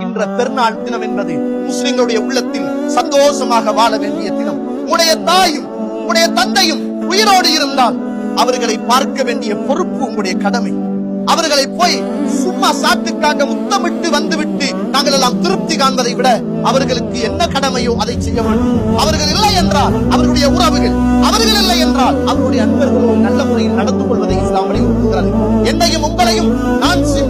இன்ற பெருநாள் தினம் என்பது முஸ்லிம்களுடைய உள்ளத்தில் சந்தோஷமாக வாழ வேண்டிய தினம். உடைய தாயும் உடைய தந்தையும் உயிரோடு இருந்தால் அவர்களை பார்க்க வேண்டிய பொறுப்பு உங்களுடைய கடமை. அவர்களை போய் சும்மா சாட்டுக்காக முத்தமிட்டு வந்துவிட்டு நாங்கள் எல்லாம் திருப்தி காண்பதை விட அவர்களுக்கு என்ன கடமையோ அதை செய்ய வேண்டும். அவர்கள் இல்லை என்றால் அவர்களுடைய உறவுகள், அவர்கள் இல்லை என்றால் அவர்களுடைய அன்பர்களும் நல்ல முறையில் நடந்து கொள்வதை இஸ்லாம் வலியுறுத்துகிறது. என்னையும் உங்களையும்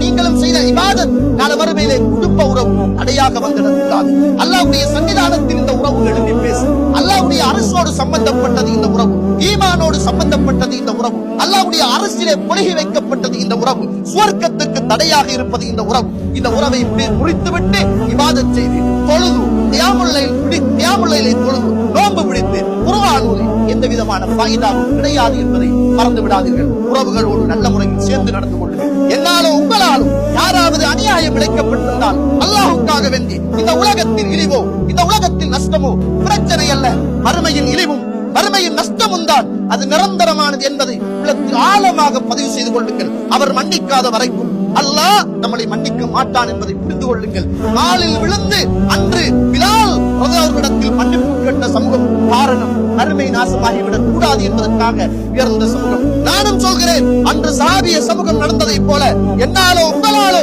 நீங்களும் செய்த இபாதத் நாளை மறுமையிலே குடும்ப உறவு தடையாக வந்துடக்கூடாது. அல்லாஹ்வுடைய சன்னிதானத்தில் இந்த உறவு எழுப்பி பேசு. அல்லாஹ்வுடைய அரசோடு சம்பந்தப்பட்டது இந்த உறவு, ஈமானோடு சம்பந்தப்பட்டது இந்த உறவு, அல்லாஹ்வுடைய அரசிலே பொழுகி வைக்கப்பட்டது இந்த உறவு, சுவர்க்கத்துக்கு தடையாக இருப்பது இந்த உறவு. இந்த உறவை முறித்துவிட்டு இபாதத் செய்து தொழுது தியாமுல்லையிலே தொழுது நோன்பு பிடித்து குர்ஆன் ஓதி எந்த விதமான ஃபாயிதாவும் கிடையாது என்பதை மறந்து விடாதீர்கள். உறவுகளோடு நல்ல முறையில் சேர்ந்து நடந்து கொள்ளுங்கள். என்னாலும் உங்களாலும் யாராவது அநியாயம் இழைக்கப்பட்டிருந்தால் அல்லாஹ்வுக்காக வேண்டி இந்த உலகத்தில் இழிவோ இந்த உலகத்தில் நஷ்டமோ பிரச்சனை அல்ல, மறுமையின் இழிவும் மறுமையின் நஷ்டமும் தான் அது நிரந்தரமானது என்பதை உள்ளத்தில் ஆழமாக பதிவு செய்து கொள்ளுங்கள். அவர் மன்னிக்காத வரைக்கும் அல்லாஹ் நம்மளை மன்னிக்க மாட்டான் என்பதை புரிந்து கொள்ளுங்கள். காலில் விழுந்து அன்று பிலால் அவர்களிடத்தில் மன்னிப்பு கேட்ட சமூகம் காரணம் மறுமை நாசமாகிவிடக் கூடாது என்பதற்காக உயர்ந்த சமூகம். நானும் சொல்கிறேன், அன்று சஹாபிய சமூகம் நடந்ததை போல என்னாலோ உங்களாலோ